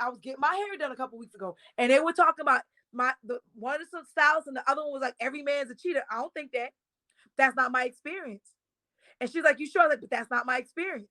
I was getting my hair done a couple weeks ago, and they were talking about one of the styles, and the other one was like every man's a cheater. I don't think that. That's not my experience. And she's like, you sure? Like, but that's not my experience.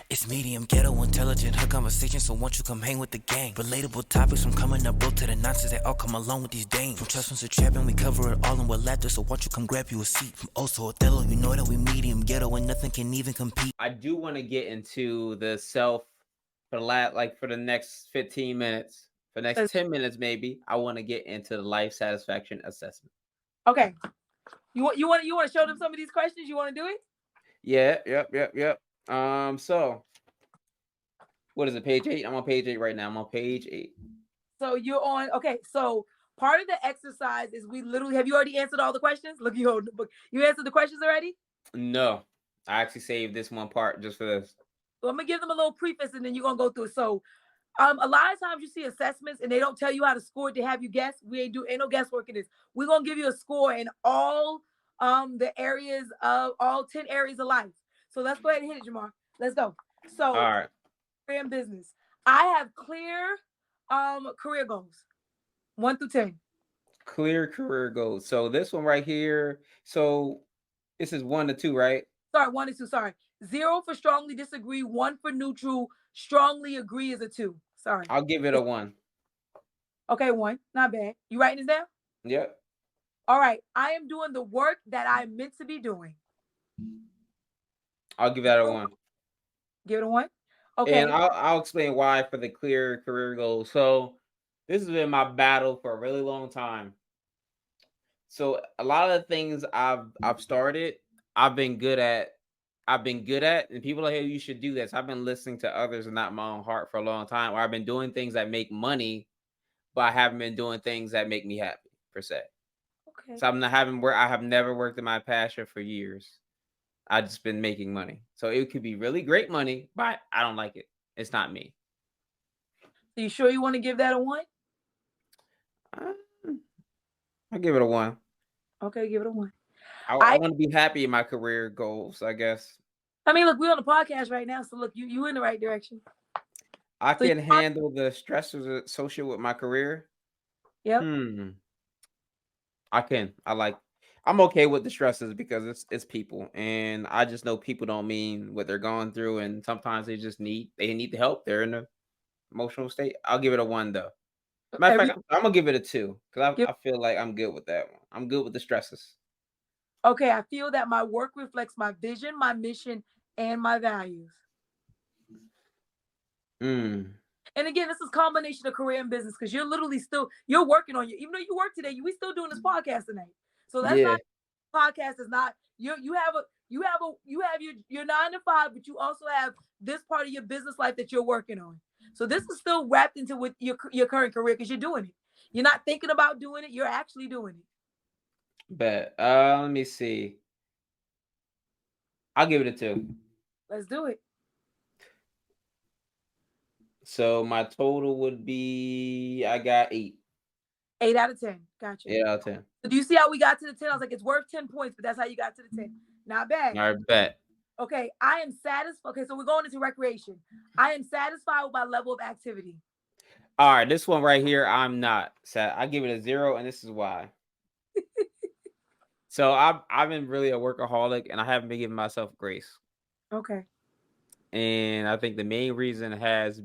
It's medium, ghetto, intelligent, her conversation, so won't you come hang with the gang? Relatable topics from coming up broke to the nonsense, they all come along with these dames. From trust funds to trapping, we cover it all and we're laughter, so won't you come grab you a seat? From Oso, Othello, you know that we medium, ghetto, and nothing can even compete. I do want to get into the self for for the next 15 minutes. For the next 10 minutes, maybe, I want to get into the life satisfaction assessment. Okay. You want to show them some of these questions? You want to do it? Yeah, yep. So what is it? Page 8? I'm on page 8 right now. I'm on page 8. So you're on. Okay. So part of the exercise is we literally have you already answered all the questions? Look, you hold the book. You answered the questions already? No. I actually saved this one part just for this. So I'm gonna give them a little preface and then you're gonna go through it. So a lot of times you see assessments and they don't tell you how to score it to have you guess. We ain't no guesswork in this. We're gonna give you a score in all the areas of all 10 areas of life. So let's go ahead and hit it, Jamar. Let's go. So all right. Career and business. I have clear career goals. 1 through 10. Clear career goals. So this one right here. So this is 1 to 2, right? Sorry, 1 to 2. Sorry. 0 for strongly disagree, 1 for neutral, strongly agree is a 2. Sorry. I'll give it a 1. Okay, 1. Not bad. You writing this down? Yep. All right. I am doing the work that I'm meant to be doing. I'll give that a 1. Give it a 1? Okay. And I'll explain why for the clear career goals. So this has been my battle for a really long time. So a lot of the things I've started, I've been good at, and people are like, hey, you should do this. I've been listening to others and not my own heart for a long time. Or I've been doing things that make money, but I haven't been doing things that make me happy per se. Okay. So I have never worked in my passion for years. I just been making money. So it could be really great money, but I don't like it. It's not me. Are you sure you want to give that a 1? I'll give it a 1. Okay, give it a 1. I want to be happy in my career goals, I guess. I mean, look, we're on the podcast right now, so look, you in the right direction. I can handle the stresses associated with my career. Yep. I'm okay with the stresses because it's people, and I just know people don't mean what they're going through, and sometimes they need the help. They're in an emotional state. I'll give it a 1 though. Matter of fact, I'm gonna give it a 2 because I feel like I'm good with that one. I'm good with the stresses. Okay, I feel that my work reflects my vision, my mission, and my values. And again, this is a combination of career and business because you're literally you're working on you. Even though you work today, we still doing this podcast tonight. So that's not podcast is not you have your 9 to 5, but you also have this part of your business life that you're working on. So this is still wrapped into with your current career because you're doing it. You're not thinking about doing it. You're actually doing it. But let me see. I'll give it a 2. Let's do it. So my total would be I got 8. 8 out of 10. Gotcha. 8 out of 10. So do you see how we got to the 10? I was like, it's worth 10 points, but that's how you got to the 10. Not bad. All right, bet. Okay, I am satisfied. Okay, so we're going into recreation. I am satisfied with my level of activity. All right, this one right here, I'm not sad. I give it a 0, and this is why. So I've been really a workaholic, and I haven't been giving myself grace. Okay. And I think the main reason is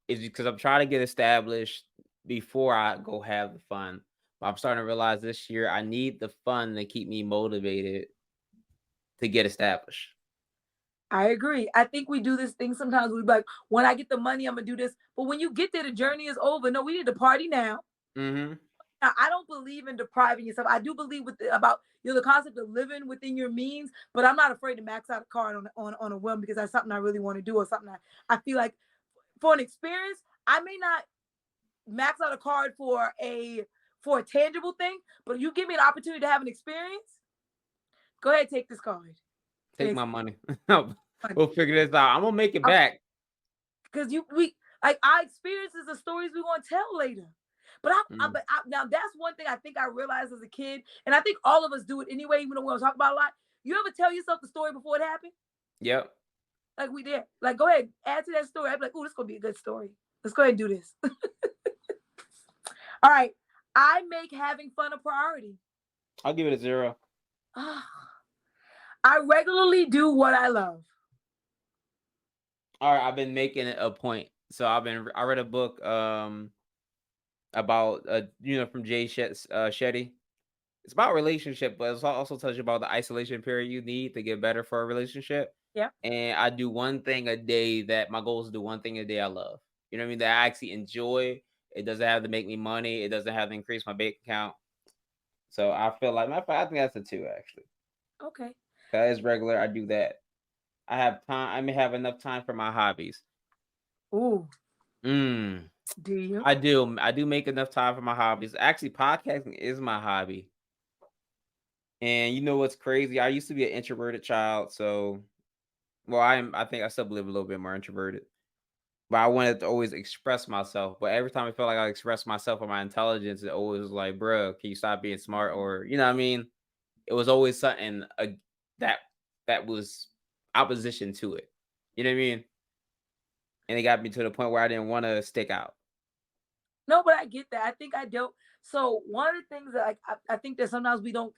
because I'm trying to get established before I go have the fun. But I'm starting to realize this year I need the fun to keep me motivated to get established. I agree. I think we do this thing sometimes. We're like, when I get the money, I'm gonna do this. But when you get there, the journey is over. No, we need to party now. Mm-hmm. Now, I don't believe in depriving yourself. I do believe about the concept of living within your means, but I'm not afraid to max out a card on a whim because that's something I really want to do or something I feel like for an experience. I may not max out a card for a tangible thing, but you give me an opportunity to have an experience. Go ahead, take this card. Take my money. We'll figure this out. I'm gonna make it back. Because our experiences are stories we want to tell later. But now that's one thing I think I realized as a kid, and I think all of us do it anyway, even though we don't talk about a lot. You ever tell yourself the story before it happened? Yep. Like we did. Like, go ahead, add to that story. I'd be like, oh, this is gonna be a good story. Let's go ahead and do this. All right. I make having fun a priority. I'll give it a 0. I regularly do what I love. All right, I've been making it a point. So I read a book about from Jay Shetty. It's about relationship, but it also tells you about the isolation period you need to get better for a relationship. Yeah. And I do one thing a day that my goal is to do one thing a day I love. You know what I mean? That I actually enjoy. It doesn't have to make me money. It doesn't have to increase my bank account. So I feel like, matter of fact, I think that's a 2 actually. Okay. That is regular. I do that. I have time. I may have enough time for my hobbies. Ooh. Do you? I do. I do make enough time for my hobbies. Actually, podcasting is my hobby. And you know what's crazy? I used to be an introverted child, so I think I still believe a little bit more introverted. But I wanted to always express myself. But every time I felt like I expressed myself or my intelligence, it always was like, bro, can you stop being smart? Or you know what I mean? It was always something that that was opposition to it. You know what I mean? And it got me to the point where I didn't want to stick out. No, but I get that. I think I don't. So one of the things that I think that sometimes we don't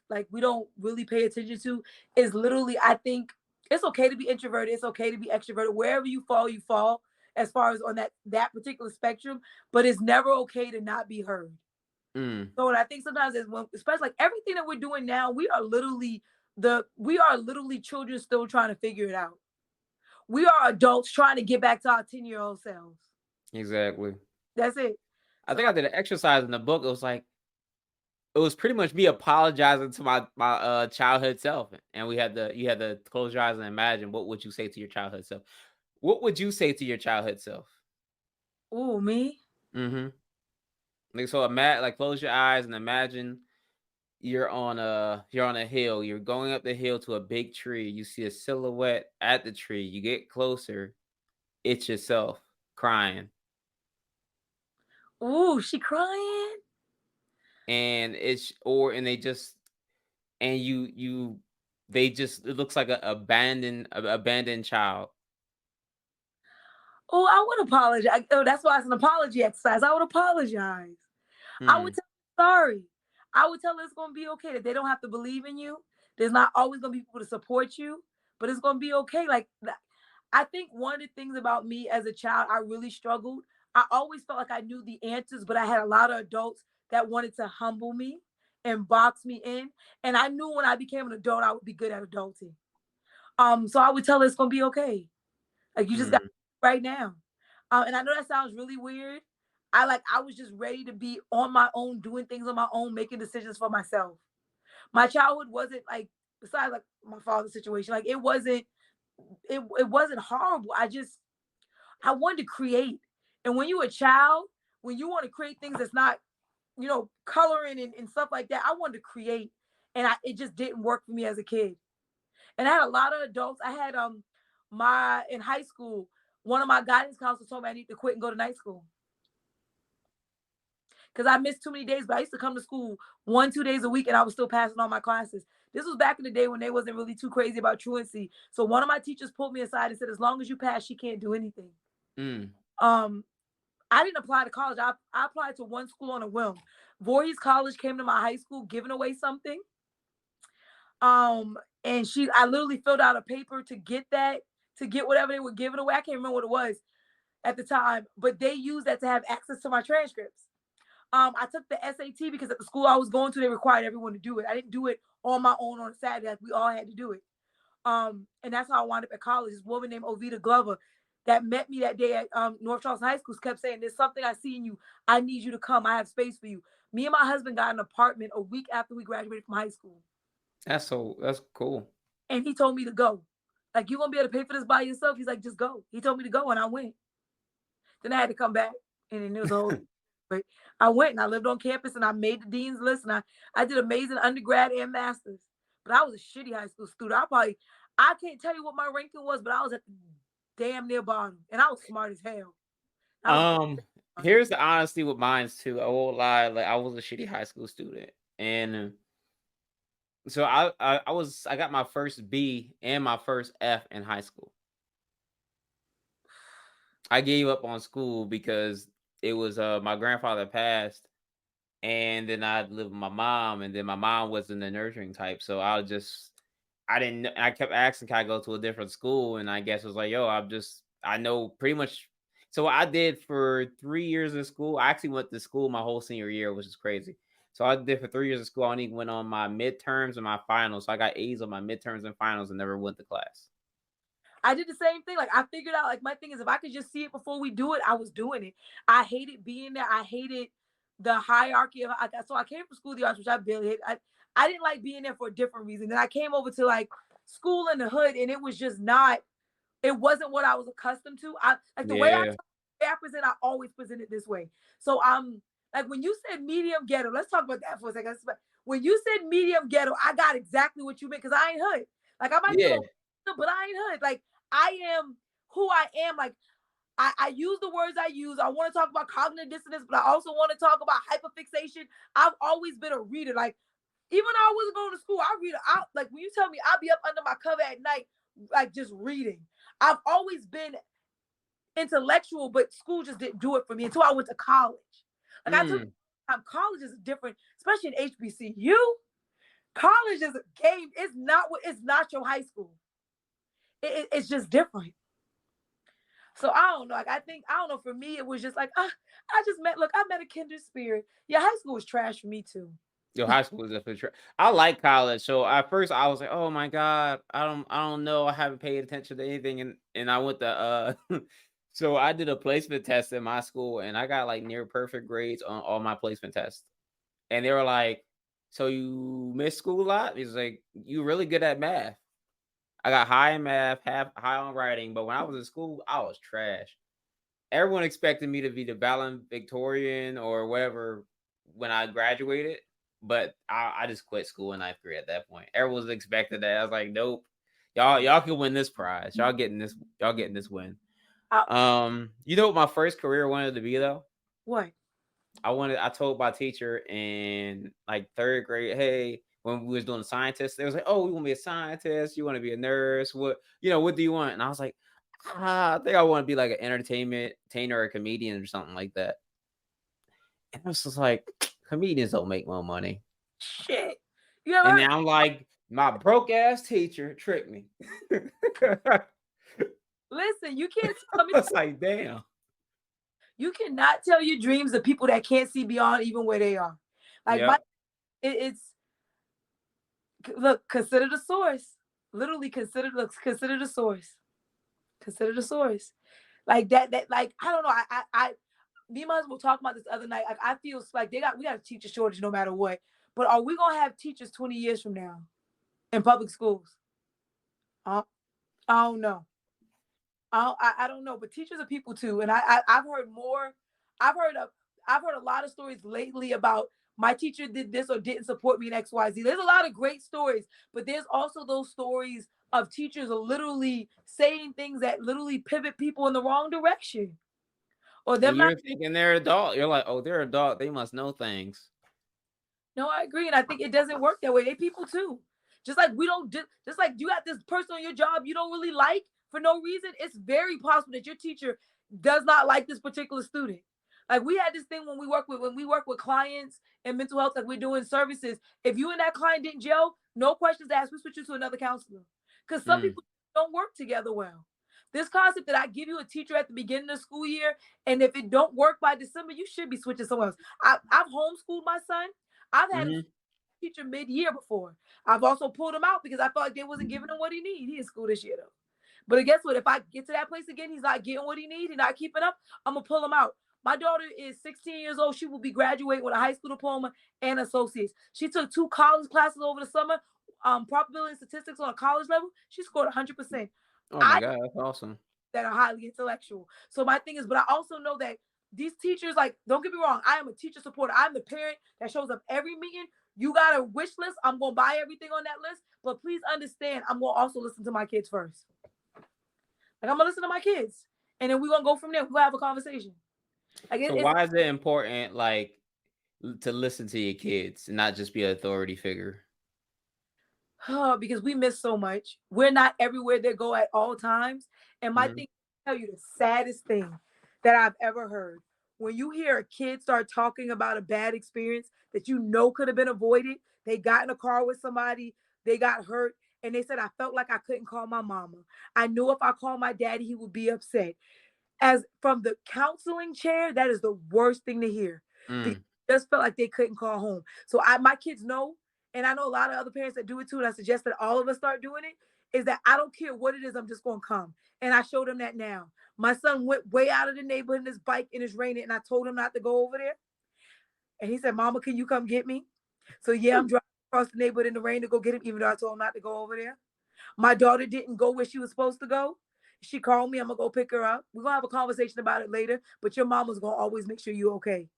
really pay attention to is literally, I think it's okay to be introverted. It's okay to be extroverted. Wherever you fall as far as on that particular spectrum, but it's never okay to not be heard. So what I think sometimes is when, especially like everything that we're doing now, we are literally children still trying to figure it out. We are adults trying to get back to our 10-year-old selves. Exactly. That's it. I think I did an exercise in the book. It was pretty much me apologizing to my childhood self, and you had to close your eyes and imagine what would you say to your childhood self. What would you say to your childhood self? Ooh, me? Mm-hmm. Close your eyes and imagine you're on a hill. You're going up the hill to a big tree. You see a silhouette at the tree. You get closer. It's yourself crying. Ooh, she crying? And it looks like an abandoned child. Oh, I would apologize. Oh, that's why it's an apology exercise. I would apologize. I would tell her sorry. I would tell her it's gonna be okay, that they don't have to believe in you. There's not always gonna be people to support you, but it's gonna be okay. Like I think one of the things about me as a child, I really struggled. I always felt like I knew the answers, but I had a lot of adults that wanted to humble me and box me in. And I knew when I became an adult, I would be good at adulting. So I would tell her it's gonna be okay. Like you just got right now. And I know that sounds really weird. I was just ready to be on my own, doing things on my own, making decisions for myself. My childhood wasn't like, besides like my father's situation, like it wasn't horrible. I wanted to create. And when you're a child, when you want to create things that's not, coloring and stuff like that, I wanted to create. And it just didn't work for me as a kid. And I had a lot of adults. I had in high school, one of my guidance counselors told me I need to quit and go to night school because I missed too many days. But I used to come to school 1-2 days a week, and I was still passing all my classes. This was back in the day when they wasn't really too crazy about truancy. So one of my teachers pulled me aside and said, "As long as you pass, she can't do anything." I didn't apply to college. I applied to one school on a whim. Voorhees College came to my high school giving away something. And I literally filled out a paper to get whatever they were giving away. I can't remember what it was at the time, but they used that to have access to my transcripts. I took the SAT because at the school I was going to, they required everyone to do it. I didn't do it on my own on a Saturday. Like we all had to do it. And that's how I wound up at college. This woman named Ovita Glover that met me that day at North Charleston High School kept saying, "There's something I see in you. I need you to come. I have space for you." Me and my husband got an apartment a week after we graduated from high school. That's cool. And he told me to go. Like, you gonna be able to pay for this by yourself? He's like, just go. He told me to go, and I went. Then I had to come back, and then it was all. But I went, and I lived on campus, and I made the dean's list, and I did amazing undergrad and masters. But I was a shitty high school student. I can't tell you what my ranking was, but I was at the damn near bottom, and I was smart as hell. Here's the honesty with mine too. I won't lie. Like I was a shitty high school student, and So I got my first B and my first F in high school. I gave up on school because it was my grandfather passed, and then I lived with my mom, and then my mom wasn't the nurturing type, so I didn't I kept asking, "Can I go to a different school?" And I guess it was like, "Yo, I know pretty much." So what I did for 3 years in school, I actually went to school my whole senior year, which is crazy. So I did for 3 years of school. I only went on my midterms and my finals. So I got A's on my midterms and finals and never went to class. I did the same thing. Like I figured out, like my thing is if I could just see it before we do it, I was doing it. I hated being there. I hated the hierarchy of so I came from school of the arts, which I barely hate. I didn't like being there for a different reason. Then I came over to like school in the hood, and it was just not, it wasn't what I was accustomed to. I like the way Yeah. I present, I always present it this way. So like when you said medium ghetto, let's talk about that for a second. When you said medium ghetto, I got exactly what you meant because I ain't hood. Like I might be a Yeah. little, but I ain't hood. Like I am who I am. Like I use the words I use. I want to talk about cognitive dissonance, but I also want to talk about hyperfixation. I've always been a reader. Like even though I wasn't going to school, I read out. Like when you tell me I'll be up under my cover at night, like just reading. I've always been intellectual, but school just didn't do it for me until I went to college. Like I took Mm. college is different, especially in HBCU. College is a game. It's not what, it's not your high school. It's just different. So I don't know. Like I don't know. For me, it was just like I just met. Look, I met a kindred spirit. Yeah, high school was trash for me too. Yo, high school is definitely I like college. So at first I was like, "Oh my god, I don't know. I haven't paid attention to anything." And I went to so I did a placement test in my school and I got like near perfect grades on all my placement tests. And they were like, "So you missed school a lot?" He's like, "You really good at math." I got high in math, half high on writing, but when I was in school, I was trash. Everyone expected me to be the valedictorian or whatever when I graduated, but I just quit school in ninth grade at that point. Everyone was expecting that. I was like, nope. Y'all can win this prize. Y'all getting this win. I, You know what my first career wanted to be though? what? I told my teacher in like third grade, hey, when we was doing the scientist, they was like, "Oh, you want to be a scientist? You want to be a nurse? What do you want?" And I was like, I think I want to be like an entertainer or a comedian or something like that. And I was just like, comedians don't make more money. Shit. You know And what? now I'm like, my broke ass teacher tricked me. I Listen, you can't tell me. was like, damn. You cannot tell your dreams to people that can't see beyond even where they are. Like Yep. it's look, consider the source. Literally consider the source. Consider the source. Like that like I don't know. Me and my husband were talking about this the other night. Like I feel like we got a teacher shortage no matter what. But are we gonna have teachers 20 years from now in public schools? Uh, I don't know. I don't know, but teachers are people too, and I've heard more. I've heard of I've heard a lot of stories lately about my teacher did this or didn't support me in X Y Z. There's a lot of great stories, but there's also those stories of teachers literally saying things that literally pivot people in the wrong direction, or And them not. you're thinking they're adult. You're like, oh, they're adult. They must know things. No, I agree, and I think it doesn't work that way. They people too. Just like we don't, just like you got this person on your job you don't really like for no reason. It's very possible that your teacher does not like this particular student. Like we had this thing when we work with clients and mental health, like we're doing services. If you and that client didn't gel, no questions asked. We switch you to another counselor because some Mm. people don't work together well. This concept that I give you a teacher at the beginning of the school year, and if it don't work by December, you should be switching somewhere else. I've homeschooled my son. I've had him Hmm. teacher mid-year before. I've also pulled him out because I felt like they wasn't giving him what he needed. He in school this year though. But guess what? If I get to that place again, he's not getting what he needs, he's not keeping up, I'm gonna pull him out. My daughter is 16 years old. She will be graduating with a high school diploma and associates. She took 2 college classes over the summer, probability and statistics on a college level. She scored 100%. Oh my I God, that's awesome. that are highly intellectual. So my thing is, but I also know that these teachers, like, don't get me wrong, I am a teacher supporter. I'm the parent that shows up every meeting. You got a wish list. I'm gonna buy everything on that list. But please understand, I'm gonna also listen to my kids first. Like I'm gonna listen to my kids. And then we're gonna go from there. We're gonna have a conversation. Like So it's why is it important, like, to listen to your kids and not just be an authority figure? Because we miss so much. We're not everywhere they go at all times. And my Mhm. thing, I'll tell you the saddest thing that I've ever heard. When you hear a kid start talking about a bad experience that you know could have been avoided, they got in a car with somebody, they got hurt, and they said, I felt like I couldn't call my mama. I knew if I called my daddy, he would be upset. As from the counseling chair, that is the worst thing to hear because Mm. it just felt like they couldn't call home. So my kids know, and I know a lot of other parents that do it too, and I suggest that all of us start doing it, is that I don't care what it is, I'm just gonna come. And I showed them that now. My son went way out of the neighborhood in his bike and it's raining, and I told him not to go over there. And he said, Mama, can you come get me? So yeah, I'm driving across the neighborhood in the rain to go get him, even though I told him not to go over there. My daughter didn't go where she was supposed to go. She called me. I'm gonna go pick her up. We're gonna have a conversation about it later. But your mama's gonna always make sure you're okay.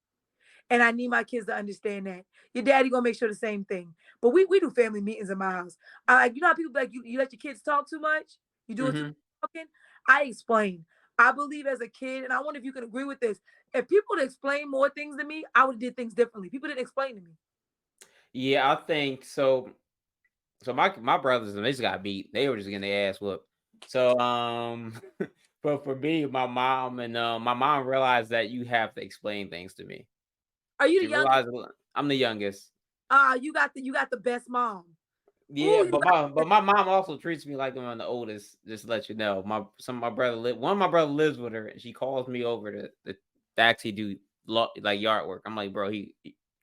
And I need my kids to understand that. Your daddy gonna make sure the same thing. But we do family meetings in my house. I like, you know how people be like, you let your kids talk too much? You do it too Mhm. much talking? I explain. I believe as a kid, and I wonder if you can agree with this. If people would explain more things to me, I would have did things differently. People didn't explain to me. Yeah, I think so. So my brothers and they just got beat. They were just getting their ass whooped. So but for me, my mom realized that you have to explain things to me. Are you She the youngest? realized I'm the youngest. You got the best mom. Yeah, Ooh, you got but my mom also treats me like I'm the oldest. Just to let you know, my brother one of my brother lives with her, and she calls me over to actually do like yard work. I'm like, bro, he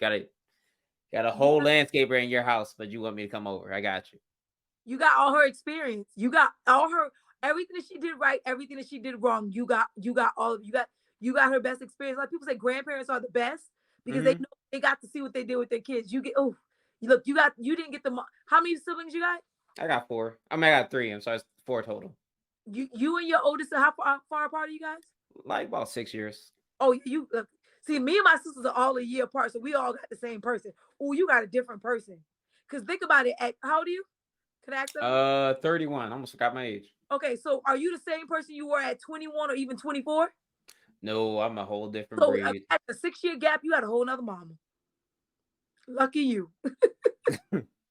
got a you whole got landscaper in your house, but you want me to come over? I got you. You got all her experience. You got all her everything that she did right, everything that she did wrong. You got all of you got her best experience. Like people say grandparents are the best because they Hmm. know they got to see what they did with their kids. You didn't get the how many siblings you got? I got four. I mean, I got three. I'm sorry, it's four total. You and your oldest how far apart are you guys? Like about 6 years. Oh, you see me and my sisters are all a year apart, so we all got the same person. Oh, you got a different person. Cause think about it. At how old are you? Can I ask that? 31. I almost forgot my age. Okay, so are you the same person you were at 21 or even 24? No, I'm a whole different So breed. at the 6 year gap, you had a whole nother mama. Lucky you.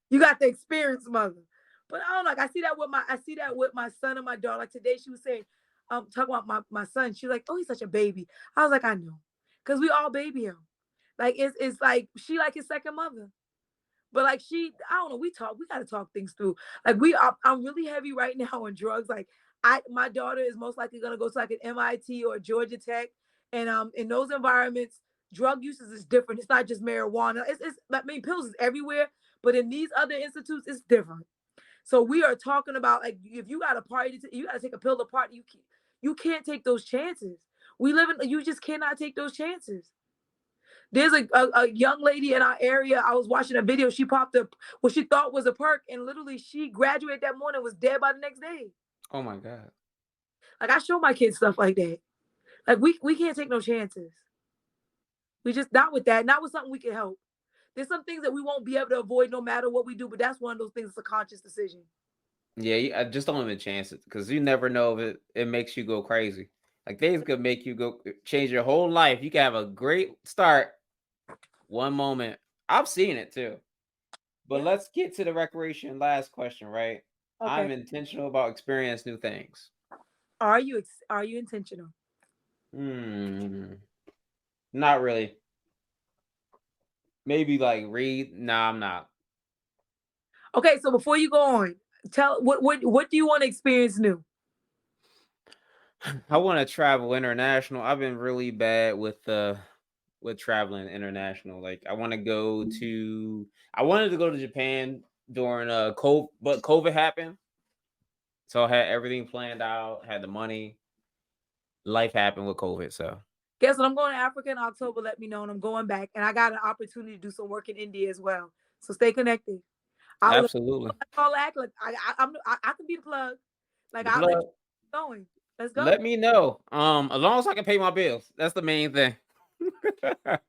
You got the experienced mother. But I don't know. Like, I see that with my son and my daughter. Like today, she was saying, talking about my son. She was like, oh, he's such a baby. I was like, I know, cause we all baby him. Like it's like she like his second mother. But like I don't know, we gotta talk things through. Like I'm really heavy right now on drugs. Like my daughter is most likely gonna go to like an MIT or Georgia Tech. And in those environments, drug uses is different. It's not just marijuana. It's I mean pills is everywhere, but in these other institutes, it's different. So we are talking about like if you got a party, you gotta take a pill to party. You can't take those chances. You just cannot take those chances. There's a young lady in our area. I was watching a video. She popped up what she thought was a perk, and literally she graduated that morning, was dead by the next day. Oh my god. Like I show my kids stuff like that. Like we can't take no chances. We just not with that. Not with something we can help. There's some things that we won't be able to avoid no matter what we do, but that's one of those things. It's a conscious decision. Yeah, I just don't even chance it because you never know if it makes you go crazy. Like things could make you go change your whole life. You can have a great start one moment. I've seen it too. But Yeah. let's get to the recreation last question, right? Okay. I'm intentional about experience new things. Are you intentional? Hmm. Not really. Maybe like read. Nah, I'm not. Okay. So before you go on, tell what do you want to experience new? I want to travel international. I've been really bad with traveling international. Like I wanted to go to Japan during COVID, but COVID happened. So I had everything planned out, had the money. Life happened with COVID, so Guess what? I'm going to Africa in October. Let me know, and I'm going back. And I got an opportunity to do some work in India as well. So stay connected. I will. absolutely. That's all act like I can be the plug. Like The I'll let plug. you know going. Let's go. Let me know. As long as I can pay my bills. That's the main thing. And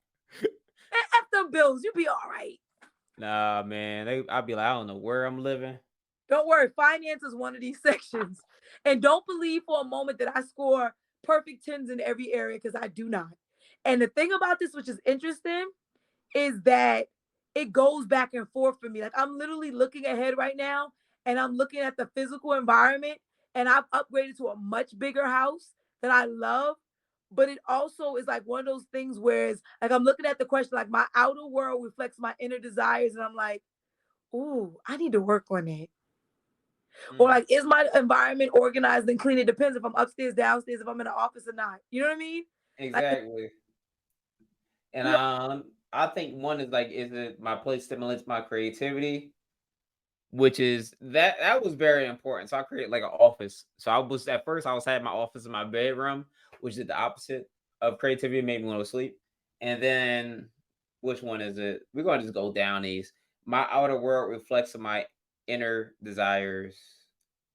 F them bills. You be all right. Nah, man. I'd be like, I don't know where I'm living. Don't worry. Finance is one of these sections. And don't believe for a moment that I score perfect tens in every area because I do not. And the thing about this, which is interesting, is that it goes back and forth for me. Like I'm literally looking ahead right now and I'm looking at the physical environment and I've upgraded to a much bigger house that I love. But it also is like one of those things where it's like I'm looking at the question, like my outer world reflects my inner desires, and I'm like, ooh, I need to work on it. Or Mm, like, is my environment organized and clean? It depends if I'm upstairs, downstairs, if I'm in the office or not. You know what I mean? Like, exactly. And we I think one is like, is it my place stimulates my creativity, which is that was very important. So I created like an office. So I was at first I was having my office in my bedroom, which is the opposite of creativity, made me want to sleep. And then which one is it? We're gonna just go down these. My outer world reflects my inner desires.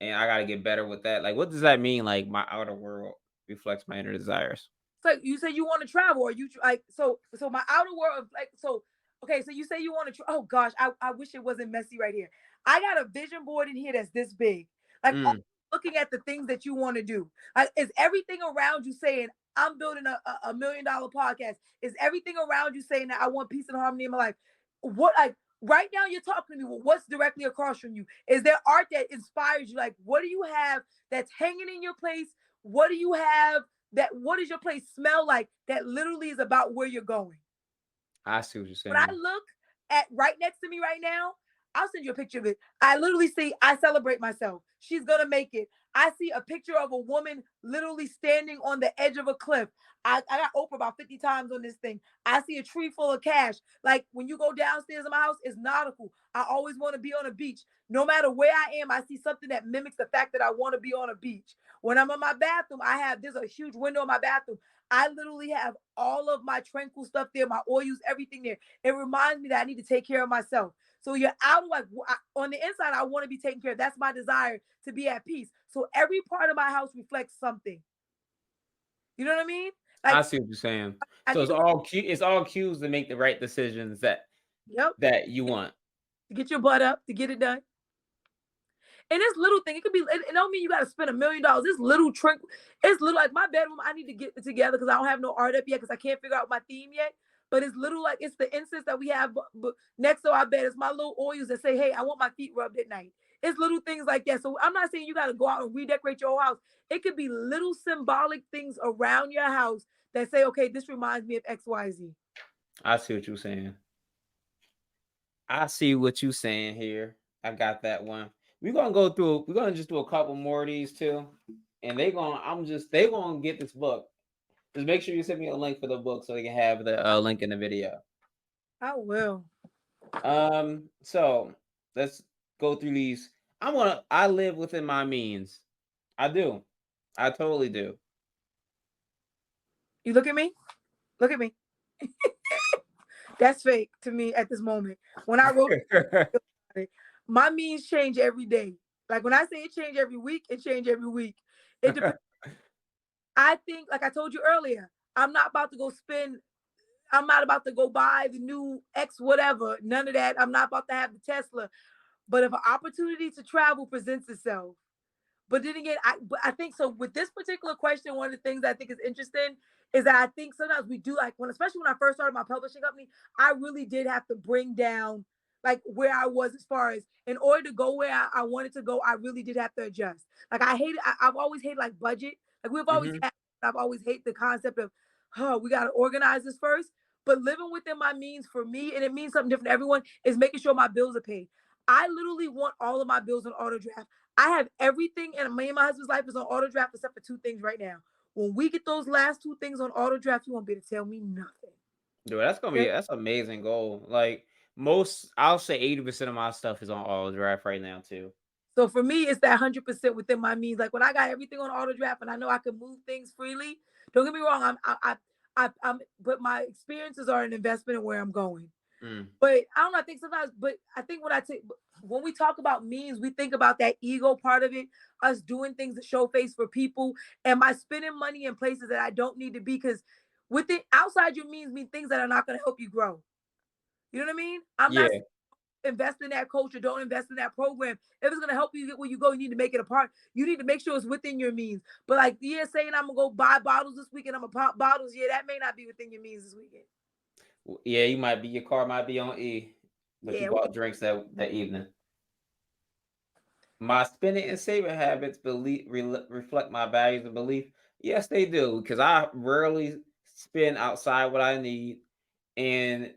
And I gotta get better with that. Like, what does that mean? Like my outer world reflects my inner desires. So you say you want to travel, or you like so my outer world like so. Okay, so you say you want to. Oh gosh, I wish it wasn't messy right here. I got a vision board in here that's this big. Like Mm, looking at the things that you want to do. Like, is everything around you saying I'm building a $1 million podcast? Is everything around you saying that I want peace and harmony in my life? What like right now you're talking to me. Well, what's directly across from you? Is there art that inspires you? Like, what do you have that's hanging in your place? What do you have that what does your place smell like that literally is about where you're going? I see what you're When I saying. look at right next to me right now, I'll send you a picture of it. I literally see, I celebrate myself. She's gonna make it. I see a picture of a woman literally standing on the edge of a cliff. I got Oprah about 50 times on this thing. I see a tree full of cash. Like when you go downstairs in my house, it's nautical. I always want to be on a beach. No matter where I am, I see something that mimics the fact that I want to be on a beach. When I'm in my bathroom, there's a huge window in my bathroom. I literally have all of my tranquil stuff there, my oils, everything there. It reminds me that I need to take care of myself. So you're out like on the inside, I want to be taken care of. That's my desire to be at peace. So every part of my house reflects something. You know what I mean? I Like see what you're saying. I So think it's all cues to make the right decisions yep, that you want. to get your butt up, to get it done. And this little thing, it could be. It don't mean you got to spend $1 million. This little trick, it's little like my bedroom. I need to get it together because I don't have no art up yet because I can't figure out my theme yet. But it's little like it's the incense that we have next to our bed. It's my little oils that say, "Hey, I want my feet rubbed at night." It's little things like that. So I'm not saying you got to go out and redecorate your whole house. It could be little symbolic things around your house that say, "Okay, this reminds me of X, Y, Z." I see what you're saying. I see what you're saying here. I got that one. We're gonna just do a couple more of these too. And they gonna get this book. Just make sure you send me a link for the book so they can have the link in the video. I will. So let's go through these. I live within my means. I do. I totally do. You look at me. Look at me. That's fake to me at this moment. When I wrote it, my means change every day. Like when I say it change every week, it change every week. It depends. I think, like I told you earlier, I'm not about to go buy the new X whatever. None of that. I'm not about to have the Tesla. But if an opportunity to travel presents itself, but then again, I think so with this particular question, one of the things I think is interesting is that I think sometimes we do like especially when I first started my publishing company, I really did have to bring down like where I was as far as in order to go where I wanted to go, I really did have to adjust. Like I've always hated like budget. Like Hmm. I've always hated the concept of, oh, we got to organize this first. But living within my means for me, and it means something different to everyone, is making sure my bills are paid. I literally want all of my bills on auto draft. I have everything in me and my husband's life is on auto draft except for two things right now. When we get those last two things on auto draft, you won't be able to tell me nothing. Dude, Okay? that's an amazing goal. Like I'll say 80% of my stuff is on auto draft right now too. So for me, it's that 100% within my means. Like when I got everything on auto draft and I know I can move things freely. Don't get me wrong. But my experiences are an investment in where I'm going. Mm. But I don't know. I think sometimes, but I think when we talk about means, we think about that ego part of it, us doing things to show face for people. Am I spending money in places that I don't need to be? Because within outside your means mean things that are not going to help you grow. You know what I mean? I'm not Yeah. invest in that culture, don't invest in that program. If it's gonna help you get where you go, you need to make it a part. You need to make sure it's within your means. But like, yeah, saying I'm gonna go buy bottles this weekend, I'm gonna pop bottles. Yeah, that may not be within your means this weekend. Yeah, your car might be on E. But you bought drinks that evening. My spending and saving habits reflect my values and belief. Yes, they do, because I rarely spend outside what I need. And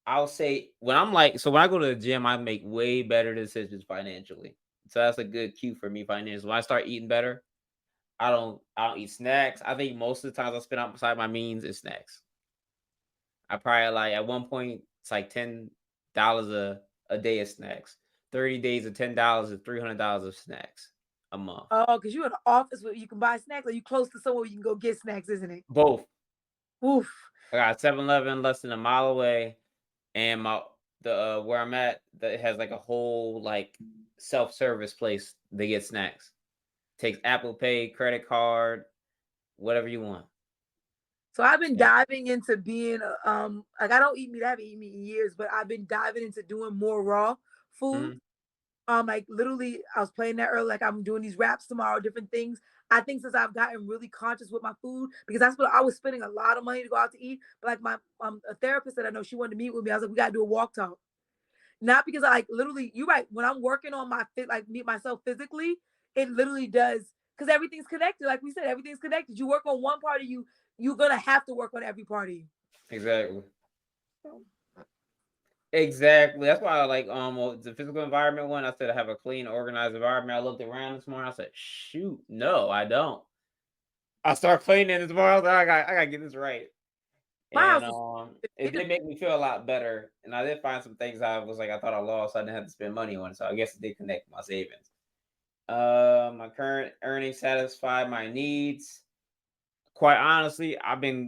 I'll say when I go to the gym, I make way better decisions financially. So that's a good cue for me financially. When I start eating better, I don't eat snacks. I think most of the times I spend outside my means is snacks. I probably like at one point it's like $10 a day of snacks. 30 days of $10 is $300 of snacks a month. Oh, because you're in an office where you can buy snacks, or you close to somewhere you can go get snacks, isn't it? Both. Oof. I got 7-Eleven less than a mile away, and the where I'm at that has like a whole like self-service place. They get snacks. Takes Apple Pay, credit card, whatever you want. So I've been Yeah. diving into being like I don't eat meat. I haven't eaten meat in years, but I've been diving into doing more raw food. Mhm. Like literally, I was playing that earlier. Like I'm doing these wraps tomorrow, different things. I think since I've gotten really conscious with my food, because that's what I was spending a lot of money to go out to eat. But like my a therapist that I know, she wanted to meet with me. I was like, we gotta do a walk talk. Not because I like literally, you're right. When I'm working on my fit, like meet myself physically, it literally does because everything's connected. Like we said, everything's connected. You work on one part of you, you're gonna have to work on every part of you. Exactly. Exactly. That's why I like the physical environment one. I said I have a clean, organized environment. I looked around this morning. I said, "Shoot, no, I don't." I start cleaning this morning. I was like, I gotta get this right. My And house is it it, did make me feel a lot better. And I did find some things I was like I thought I lost. So I didn't have to spend money on. So I guess it did connect my savings. My current earnings satisfy my needs. Quite honestly,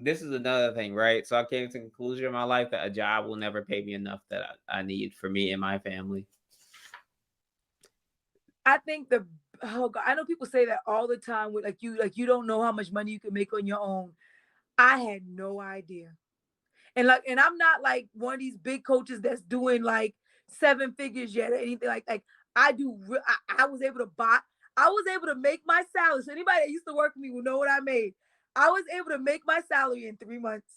this is another thing, right? So I came to the conclusion in my life that a job will never pay me enough that I need for me and my family. I think the oh God, I know people say that all the time with like you don't know how much money you can make on your own. I had no idea. And I'm not like one of these big coaches that's doing like 7 figures yet or anything like I do. I was able to buy. I was able to make my salary. So anybody that used to work for me will know what I made. I was able to make my salary in 3 months.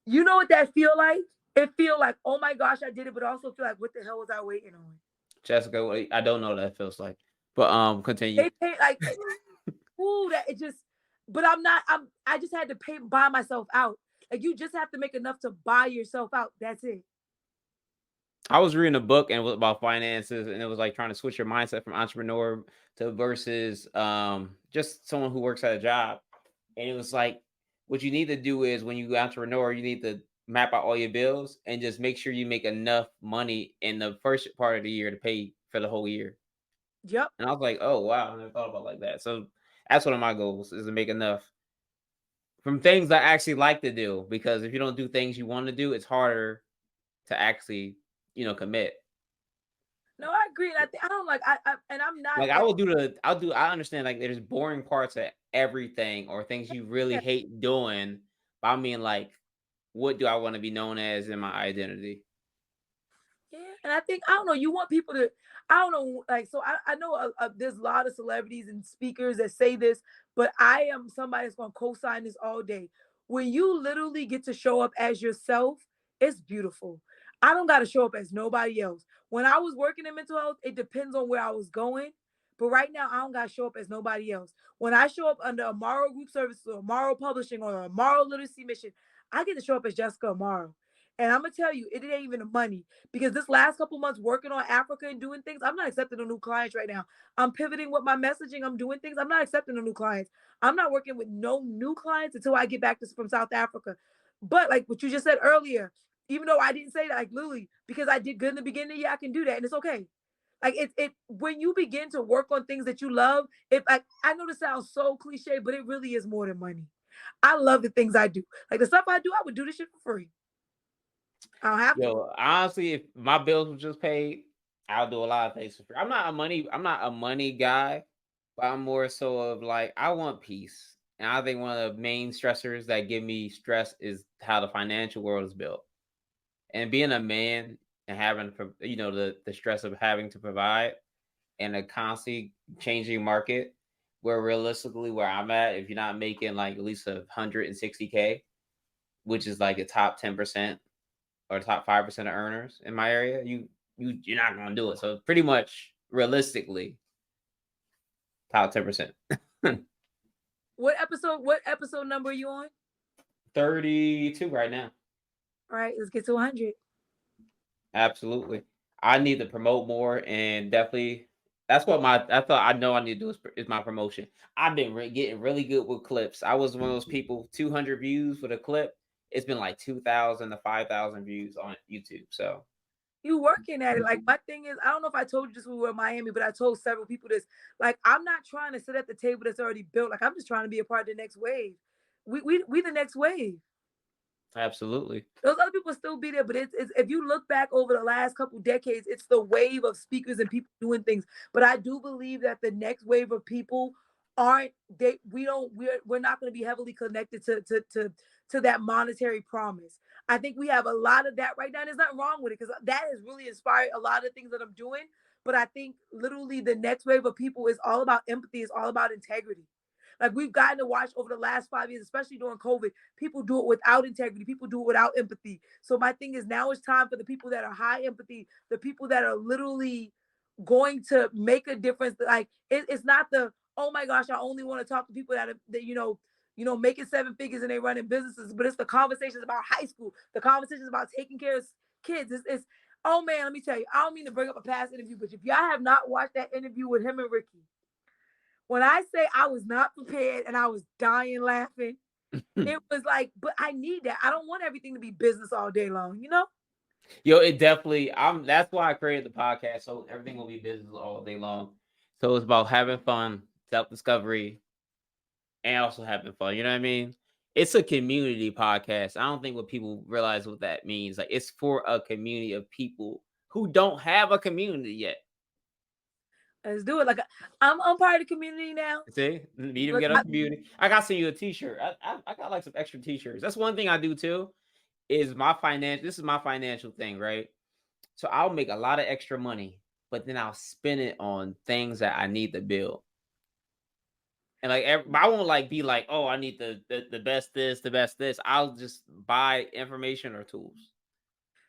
You know what that feel like? It feel like, oh my gosh, I did it, but also feel like, what the hell was I waiting on? Jessica, I don't know what that feels like, but continue. They pay like, ooh, that it just. But I'm not. I just had to buy myself out. Like you just have to make enough to buy yourself out. That's it. I was reading a book and it was about finances, and it was like trying to switch your mindset from entrepreneur to versus just someone who works at a job. And it was like what you need to do is when you entrepreneur, you need to map out all your bills and just make sure you make enough money in the first part of the year to pay for the whole year. Yep. And I was like, oh wow, I never thought about it like that. So that's one of my goals is to make enough from things I actually like to do. Because if you don't do things you want to do, it's harder to actually, commit. No, I agree. And I don't like I and I'm not Like that I understand like there's boring parts of everything or things you really hate doing. But I mean like, what do I want to be known as in my identity? yeah. And I think I don't know. You want people to I don't know. Like so, I know there's a lot of celebrities and speakers that say this, but I am somebody that's gonna co-sign this all day. When you literally get to show up as yourself, it's beautiful. I don't got to show up as nobody else. When I was working in mental health, it depends on where I was going. But right now, I don't got to show up as nobody else. When I show up under Amaro Group Services or Amaro Publishing or Amaro Literacy Mission, I get to show up as Jessica Amaro. And I'm gonna tell you, it ain't even the money because this last couple months working on Africa and doing things, I'm not accepting no new clients right now. I'm pivoting with my messaging. I'm doing things. I'm not accepting no new clients. I'm not working with no new clients until I get back from South Africa. But like what you just said earlier, even though I didn't say that, like Lily, because I did good in the beginning, yeah, I can do that, and it's okay. Like it when you begin to work on things that you love, if like I know this sounds so cliche, but it really is more than money. I love the things I do. Like the stuff I do, I would do this shit for free. I don't have to. Yo, honestly, if my bills were just paid, I'll do a lot of things for free. I'm not a money guy, but I'm more so of like I want peace. And I think one of the main stressors that give me stress is how the financial world is built. And being a man and having the stress of having to provide in a constantly changing market where realistically where I'm at, if you're not making like at least 160K, which is like a top 10%, or top 5% of earners in my area, you're not gonna do it. So pretty much realistically, top 10%. What episode number are you on? 32 right now. All right, let's get to 100. Absolutely. I need to promote more, and definitely that's what I know I need to do is my promotion. I've been getting really good with clips. I was one of those people, 200 views for the clip. It's been like 2,000 to 5,000 views on YouTube. So You working at it. Like my thing is, I don't know if I told you this when we were in Miami, but I told several people this. Like, I'm not trying to sit at the table that's already built. Like, I'm just trying to be a part of the next wave. We the next wave. absolutely. Those other people still be there, but it's if you look back over the last couple decades, it's the wave of speakers and people doing things. But I do believe that the next wave of people aren't they we don't we're not going to be heavily connected to that monetary promise. I think we have a lot of that right now. There's nothing wrong with it because that has really inspired a lot of things that I'm doing. But I think literally the next wave of people is all about empathy, it's all about integrity. Like we've gotten to watch over the last 5 years, especially during COVID, people do it without integrity. People do it without empathy. So my thing is now it's time for the people that are high empathy, the people that are literally going to make a difference. Like it's not the, oh my gosh, I only want to talk to people that making seven figures and they running businesses, but it's the conversations about high school, the conversations about taking care of kids. It's oh man, let me tell you, I don't mean to bring up a past interview, but if y'all have not watched that interview with him and Ricky, when I say I was not prepared and I was dying laughing, it was like, but I need that. I don't want everything to be business all day long, you know? Yo, it definitely. That's why I created the podcast, so everything will be business all day long. So it's about having fun, self discovery, and also having fun. You know what I mean? It's a community podcast. I don't think what people realize what that means. Like it's for a community of people who don't have a community yet. Let's do it. Like I'm part of the community now. See, meet and Look, get a community. I got to send you a T-shirt. I got like some extra T-shirts. That's one thing I do too. Is my financial. This is my financial thing, right? So I'll make a lot of extra money, but then I'll spend it on things that I need to build. And like I won't like be like, oh, I need the best this, the best this. I'll just buy information or tools.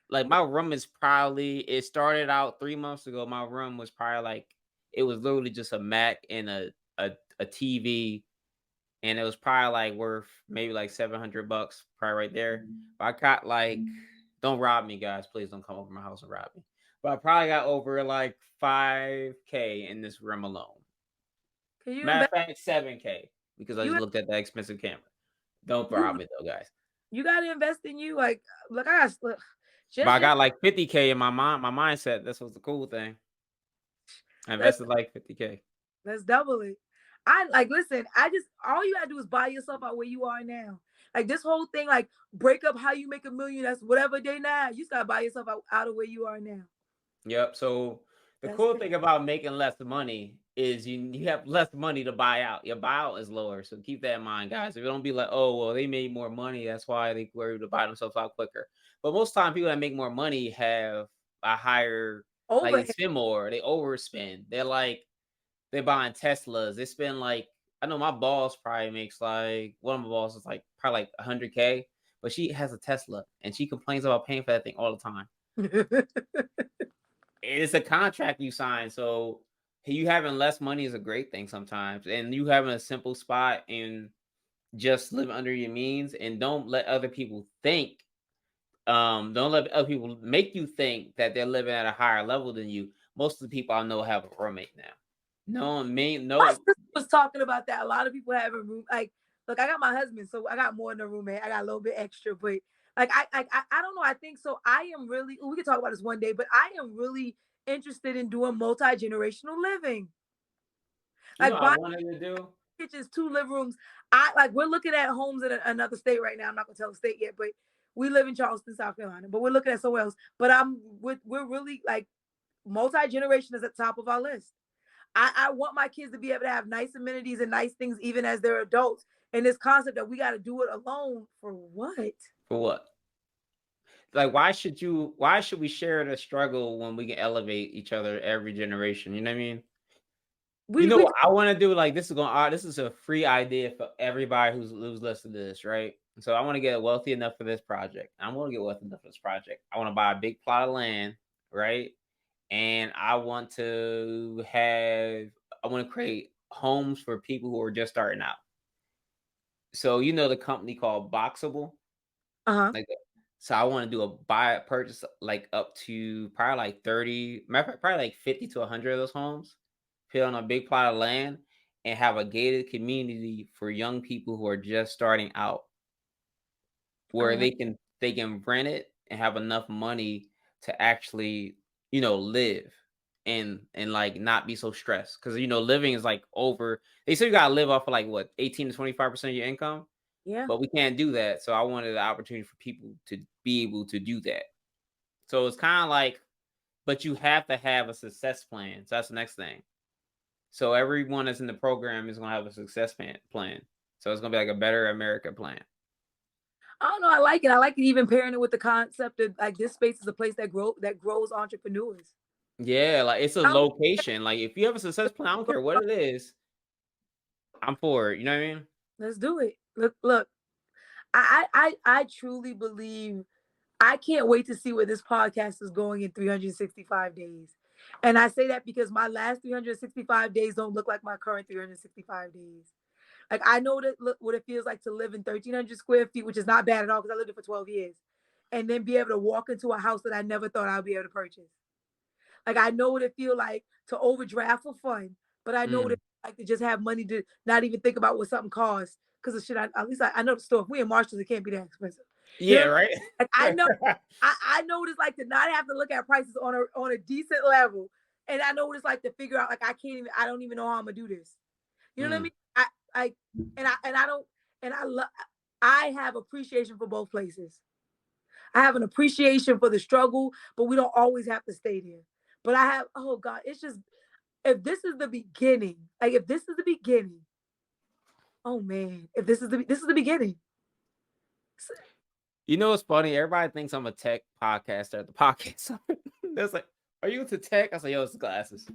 Like my room is probably it started out 3 months ago. My room was probably like it was literally just a Mac and a TV, and it was probably like worth maybe like $700, probably right there. But I got like, don't rob me, guys. Please don't come over my house and rob me. But I probably got over like 5K in this room alone. can you Matter invest? of fact, 7K because I just You looked at that expensive camera. Don't rob you me though, guys. you got to invest in you. Like look, I got look, But just I got like 50K in my mind, my mindset. That's what's the cool thing. I let's invested like 50K. let's double it. I like listen. I just all you gotta do is buy yourself out where you are now. Like this whole thing, like break up how you make a million. That's whatever day now. You gotta buy yourself out of where you are now. Yep. So the That's cool it. thing about making less money is you have less money to buy out. Your buyout is lower. So keep that in mind, guys. If you don't be like, oh well, they made more money, that's why they were able to buy themselves out quicker. But most time people that make more money have a higher like they Overhead. spend more, they overspend. They're buying Teslas. They spend like I know my boss probably makes like one of my bosses like probably like 100K, but she has a Tesla and she complains about paying for that thing all the time. It's a contract you sign, so you having less money is a great thing sometimes, and you having a simple spot and just live under your means, and don't let other people think. Don't let other people make you think that they're living at a higher level than you. Most of the people I know have a roommate now. No, me, My no. sister was talking about that. A lot of people have a room. Like, look, I got my husband, so I got more than a roommate. I got a little bit extra, but like, I don't know. I think so. I am really. We can talk about this one day, but I am really interested in doing multi-generational living. You know, Like, I buying wanted to do. kitchens, two living rooms. I like. We're looking at homes in another state right now. I'm not gonna tell the state yet, but we live in Charleston, South Carolina. But we're looking at somewhere else. But we're really like multi-generation is at the top of our list. I want my kids to be able to have nice amenities and nice things even as they're adults. And this concept that we got to do it alone for what? For what? Like, why should we share the struggle when we can elevate each other every generation? You know what I mean? You know what I want to do? Like this is a free idea for everybody who's listening to this, right? So I want to get wealthy enough for this project. I want to get wealthy enough for this project. I want to buy a big plot of land, right? And I want to create homes for people who are just starting out. So you know the company called Boxable, like so I want to do a purchase like up to probably like 30, probably like 50 to 100 of those homes, put on a big plot of land, and have a gated community for young people who are just starting out, where they can rent it and have enough money to actually live and like not be so stressed, because living is like over. They say you gotta live off of like what 18 to 25% of your income. Yeah. But we can't do that. So I wanted the opportunity for people to be able to do that. So it's kind of like, but you have to have a success plan. So that's the next thing. So everyone that's in the program is going to have a success plan. So it's going to be like a Better America plan. I don't know. I like it. I like it even pairing it with the concept of like this space is a place that grows entrepreneurs. Yeah, like it's a location. Like if you have a success plan, I don't care what it is, I'm for it. You know what I mean? Let's do it. Look. I truly believe. I can't wait to see where this podcast is going in 365 days. And I say that because my last 365 days don't look like my current 365 days. Like I know what it feels like to live in 1,300 square feet, which is not bad at all because I lived it for 12 years, and then be able to walk into a house that I never thought I'd be able to purchase. Like I know what it feels like to overdraft for fun, but I know what it feels like to just have money to not even think about what something costs because of shit. At least I know the store. If we in Marshalls, it can't be that expensive. Yeah, right. Like I know, I know what it's like to not have to look at prices on a decent level, and I know what it's like to figure out like I don't even know how I'm gonna do this. You know what I mean? I have appreciation for both places. I have an appreciation for the struggle, but we don't always have to stay there. But I have, oh God, it's just if this is the beginning, oh man, if this is the beginning. You know what's funny? Everybody thinks I'm a tech podcaster at the podcast. That's like, are you into tech? I say, yo, it's the glasses.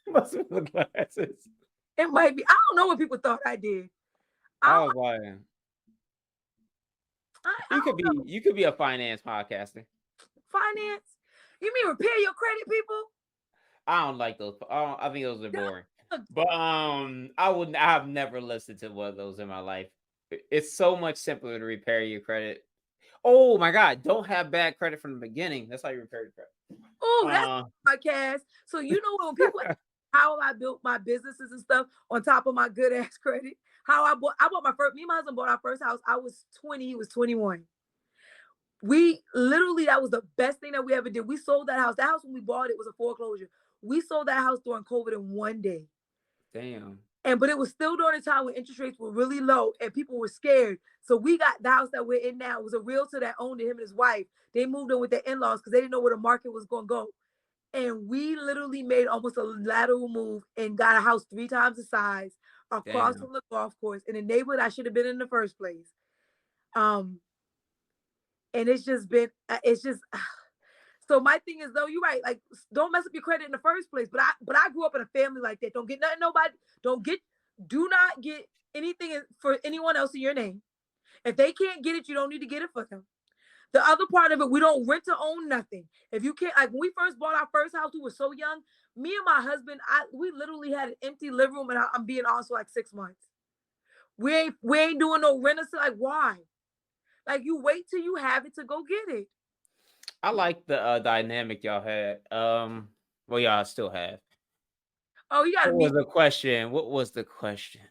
Must be the glasses. It might be. I don't know what people thought I did. I was lying. You could be a finance podcaster. Finance? You mean repair your credit, people? I don't like those. I think those are boring. But I've never listened to one of those in my life. It's so much simpler to repair your credit. Oh my God! Don't have bad credit from the beginning. That's how you repair your credit. Oh, that's podcast. So you know when people how I built my businesses and stuff on top of my good ass credit. How I bought my first. Me and my husband bought our first house. I was 20. He was 21. We literally, that was the best thing that we ever did. We sold that house. That house when we bought it was a foreclosure. We sold that house during COVID in one day. Damn. But it was still during a time when interest rates were really low and people were scared. So we got the house that we're in now. It was a realtor that owned it, him and his wife. They moved in with their in-laws because they didn't know where the market was going to go. And we literally made almost a lateral move and got a house 3 times the size across from the golf course in a neighborhood I should have been in the first place. And it's just so my thing is though, you're right, like don't mess up your credit in the first place. But I grew up in a family like that. Don't get nothing, nobody, do not get anything for anyone else in your name. If they can't get it, you don't need to get it for them. The other part of it, we don't rent to own nothing. If you can't, like when we first bought our first house, we were so young. Me and my husband, we literally had an empty living room, and I'm being honest, for like 6 months. We ain't doing no renters. Like why? Like you wait till you have it to go get it. I like the dynamic y'all had. Well, y'all still have. Oh, you gotta. What was the question? What was the question?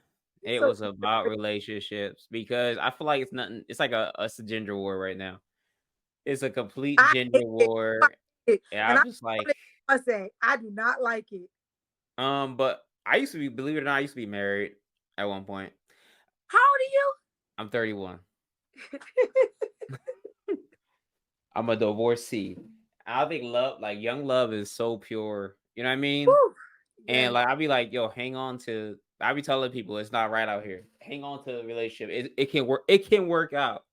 It was about relationships, because I feel like it's nothing. It's like it's a gender war right now. It's a complete gender war. And I'm just like, I say I do not like it. But I used to be, believe it or not, I used to be married at one point. How old are you? I'm 31. I'm a divorcee. I think love, like young love, is so pure. You know what I mean? Woo! And like I'll be like, yo, hang on to. I'll be telling people it's not right out here. Hang on to the relationship. It can work. It can work out.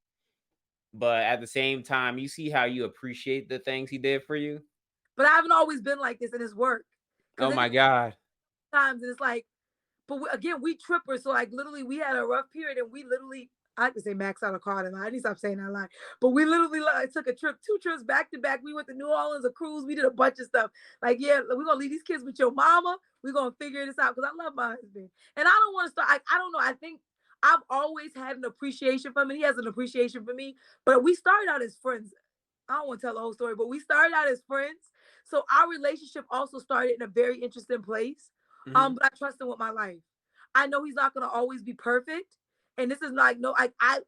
But at the same time, you see how you appreciate the things he did for you. But I haven't always been like this in his work. Oh my God. times, and it's like, but again, we trippers. So like literally, we had a rough period, and we literally, I could say max out a card, and I need to stop saying that line. But we literally like, took a trip, 2 trips back to back. We went to New Orleans, a cruise. We did a bunch of stuff. Like, yeah, we're gonna leave these kids with your mama. We're gonna figure this out because I love my husband, and I don't want to start. I don't know. I think I've always had an appreciation for him, and he has an appreciation for me. But we started out as friends. I don't want to tell the whole story, but we started out as friends. So our relationship also started in a very interesting place. But I trust him with my life. I know he's not gonna always be perfect. And this is like no, I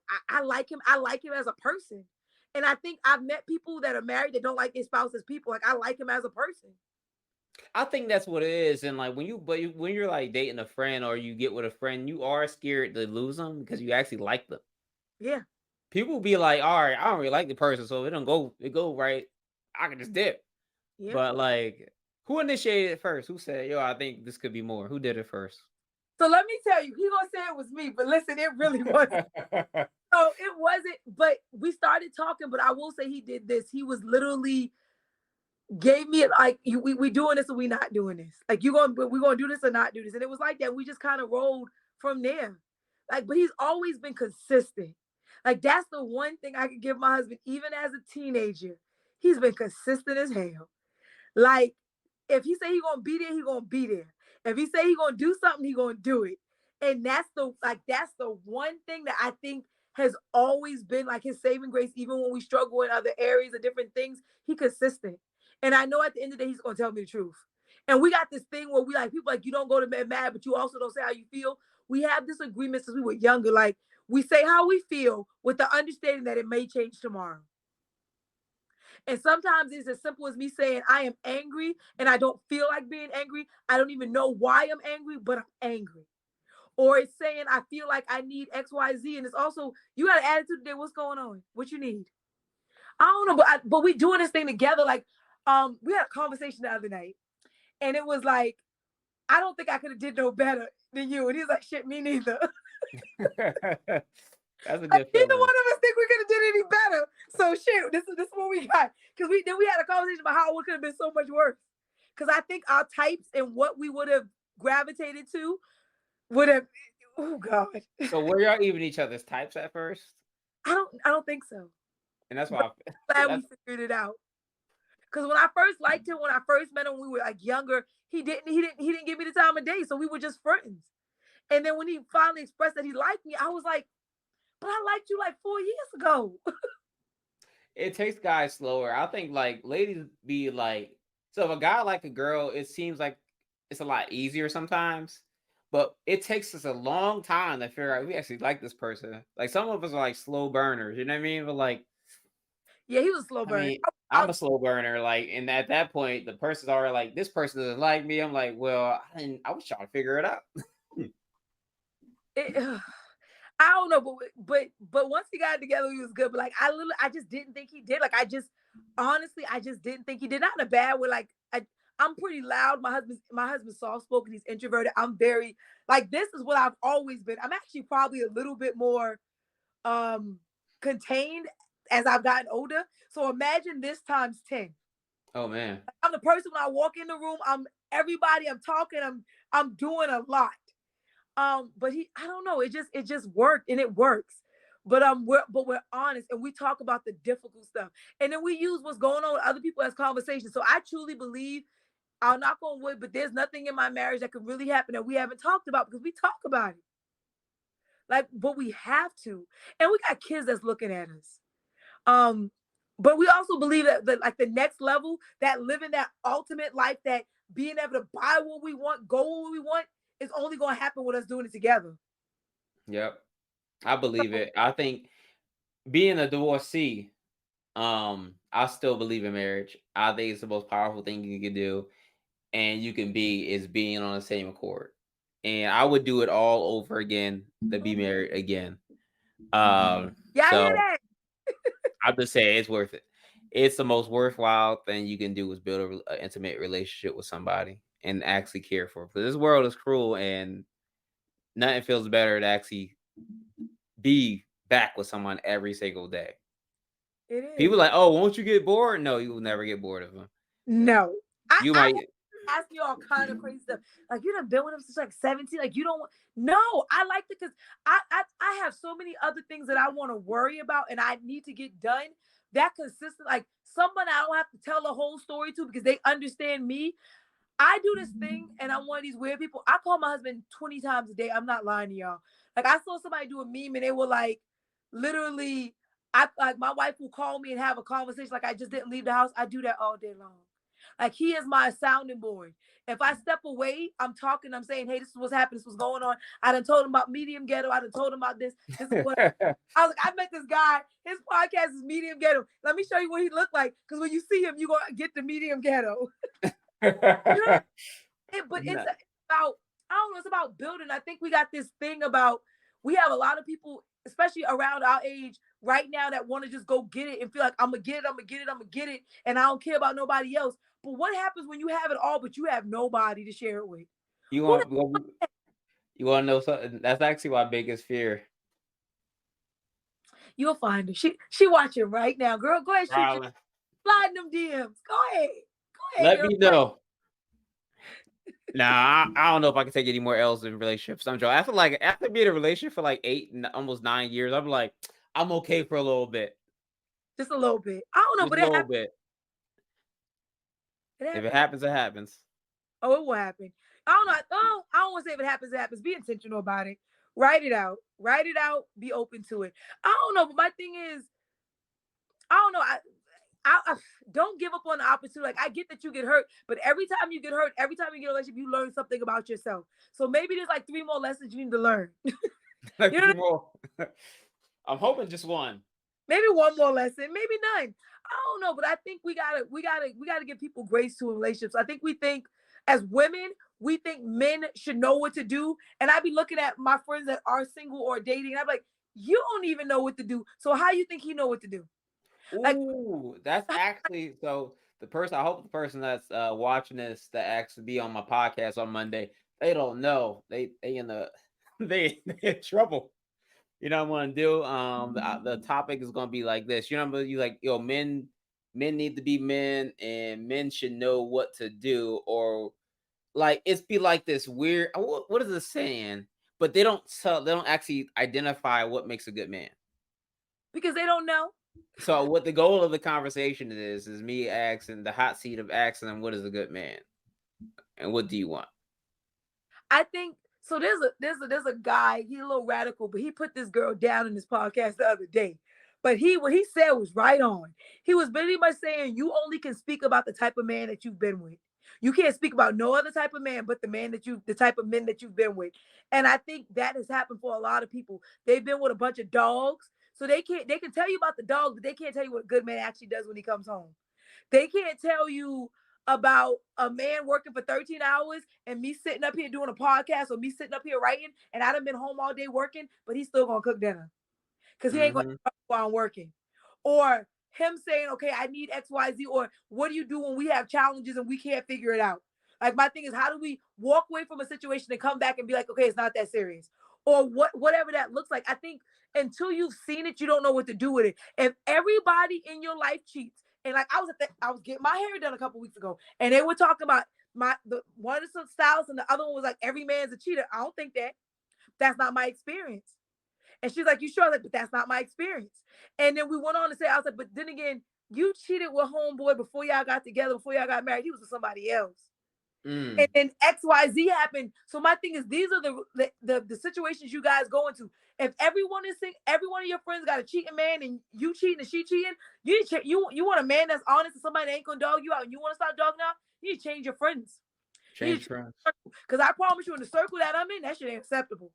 like him. I like him as a person. And I think I've met people that are married that don't like their spouse as people. Like I like him as a person. I think that's what it is. And like when you're like dating a friend or you get with a friend, you are scared to lose them because you actually like them. Yeah. People be like, all right, I don't really like the person, so it go right. I can just dip. Yeah. But like, who initiated it first? Who said, yo, I think this could be more? Who did it first? So let me tell you, he gonna say it was me, but listen, it really wasn't. No, it wasn't. But we started talking. But I will say he did this. He was literally gave me like we doing this or we not doing this. Like we're gonna do this or not do this. And it was like that. We just kind of rolled from there. Like, but he's always been consistent. Like that's the one thing I could give my husband, even as a teenager. He's been consistent as hell. Like, if he say he gonna be there, he gonna be there. If he say he gonna do something, he gonna do it. And that's the one thing that I think has always been like his saving grace, even when we struggle in other areas of different things. He consistent. And I know at the end of the day, he's gonna tell me the truth. And we got this thing where we like people like you don't go to bed mad, but you also don't say how you feel. We have this agreement since we were younger. Like we say how we feel with the understanding that it may change tomorrow. And sometimes it's as simple as me saying, I am angry and I don't feel like being angry. I don't even know why I'm angry, but I'm angry. Or it's saying, I feel like I need XYZ. And it's also, you got an attitude today. What's going on? What you need? I don't know, but we doing this thing together. Like, we had a conversation the other night and it was like, I don't think I could have did no better than you. And he's like, shit, me neither. That's a Like, good neither feeling. one of us think we could have did any better. So shit, this is what we got. Because we had a conversation about how it could have been so much worse. Because I think our types and what we would have gravitated to would have. Oh God. So were y'all even each other's types at first? I don't think so. And that's But why I'm glad we that's figured it out. Because when I first liked him, when I first met him, when we were like younger. He didn't give me the time of day, so we were just friends. And then when he finally expressed that he liked me, I was like, but I liked you like 4 years ago. it takes guys slower. I think like ladies be like, so if a guy like a girl, it seems like it's a lot easier sometimes. But it takes us a long time to figure out we actually like this person. Like some of us are like slow burners, you know what I mean? But like, Yeah, he was a slow I burn. mean, I'm a slow burner. Like, and at that point, the person's already like, this person doesn't like me. I'm like, well, I was trying to figure it out. It, I don't know, but once he got it together, he was good. But like I just didn't think he did. Like honestly, I just didn't think he did. Not in a bad way. Like I'm pretty loud. My husband's soft spoken. He's introverted. I'm very like this is what I've always been. I'm actually probably a little bit more um contained as I've gotten older. So imagine this times 10. Oh man. I'm the person when I walk in the room. I'm everybody. I'm talking. I'm doing a lot. But I don't know, it just worked and it works. But we're honest and we talk about the difficult stuff. And then we use what's going on with other people as conversation. So I truly believe, I'll knock on wood, but there's nothing in my marriage that could really happen that we haven't talked about because we talk about it. Like, but we have to. And we got kids that's looking at us. Um, but we also believe that like the next level, that living that ultimate life, that being able to buy what we want, go where we want, is only going to happen with us doing it together. Yep. I believe it. I think being a divorcee, I still believe in marriage. I think it's the most powerful thing you can do and you can be is being on the same accord. And I would do it all over again to be married again. Yeah, I hear So that. I'll just say it's worth it. It's the most worthwhile thing you can do is build an intimate relationship with somebody and actually care for. Because this world is cruel and nothing feels better to actually be back with someone every single day. It People is. like, oh, won't you get bored? No, you will never get bored of them. No. I, You I might. ask me all kind of crazy stuff. Like, you done been with him since like 17. Like, you don't want. No, I like it because I have so many other things that I want to worry about and I need to get done. That consistent, like someone I don't have to tell the whole story to because they understand me. I do this thing and I'm one of these weird people. I call my husband 20 times a day. I'm not lying to y'all. Like I saw somebody do a meme and they were like, literally, I like my wife will call me and have a conversation like I just didn't leave the house. I do that all day long. Like he is my sounding board. If I step away, I'm talking, I'm saying, hey, this is what's happening, this is what's going on. I done told him about medium ghetto. I done told him about this. This is what I was like, I met this guy. His podcast is medium ghetto. Let me show you what he looked like. Because when you see him, you're gonna get the medium ghetto. You know, but it's about, I don't know, it's about building. I think we got this thing about, we have a lot of people, especially around our age right now, that want to just go get it and feel like I'm gonna get it, I'm gonna get it, I'm gonna get it, and I don't care about nobody else. But what happens when you have it all, but you have nobody to share it with? You want to know something? That's actually my biggest fear. You'll find her. She watching right now, girl. Go ahead, shoot your slide them DMs. Go ahead. Let me know. Nah, I don't know if I can take any more L's in relationships. I'm joking. After being in a relationship for like 8, almost 9 years, I'm like, I'm okay for a little bit. Just a little bit. I don't know, but a little bit. If it happens, it happens. Oh, it will happen. I don't know. I don't want to say if it happens, it happens. Be intentional about it. Write it out. Write it out. Be open to it. I don't know, but my thing is, I don't know. I don't give up on the opportunity. Like I get that you get hurt, but every time you get hurt, every time you get a relationship, you learn something about yourself. So maybe there's like 3 more lessons you need to learn. Like 3 more. I'm hoping just one. Maybe 1 more lesson, maybe none. I don't know, but I think we gotta give people grace to relationships. I think we think as women, we think men should know what to do. And I be looking at my friends that are single or dating, and I'm like, you don't even know what to do. So how you think he know what to do? Ooh, that's actually so. I hope the person that's watching this that actually be on my podcast on Monday, they don't know. They in the they in trouble. You know what I'm gonna do? The topic is gonna be like this. You know, you like, men need to be men, and men should know what to do, or like it's be like this weird. What is it saying? But they don't actually identify what makes a good man because they don't know. So what the goal of the conversation is me asking the hot seat of asking them, what is a good man, and what do you want? I think so. There's a guy. He's a little radical, but he put this girl down in his podcast the other day. But what he said was right on. He was pretty much saying you only can speak about the type of man that you've been with. You can't speak about no other type of man but the type of men that you've been with. And I think that has happened for a lot of people. They've been with a bunch of dogs. So they can tell you about the dog, but they can't tell you what a good man actually does when he comes home. They can't tell you about a man working for 13 hours and me sitting up here doing a podcast or me sitting up here writing and I done been home all day working, but he's still gonna cook dinner because he ain't gonna while I'm working. Or him saying, okay, I need XYZ, or what do you do when we have challenges and we can't figure it out? Like my thing is, how do we walk away from a situation and come back and be like, okay, it's not that serious, or whatever that looks like. I think until you've seen it, you don't know what to do with it. If everybody in your life cheats, and like I was getting my hair done a couple weeks ago, and they were talking about one of the stylists, and the other one was like, every man's a cheater. I don't think that. That's not my experience. And she's like, you sure? Like, but that's not my experience. And then we went on to say, I was like, but then again, you cheated with homeboy before y'all got together, before y'all got married. He was with somebody else. And then XYZ happened. So my thing is, these are the situations you guys go into. If every one of your friends got a cheating man and you cheating and she cheating, you want a man that's honest and somebody that ain't gonna dog you out, and you want to start dogging out, you need to change your friends. Change friends. Because I promise you, in the circle that I'm in, that shit ain't acceptable.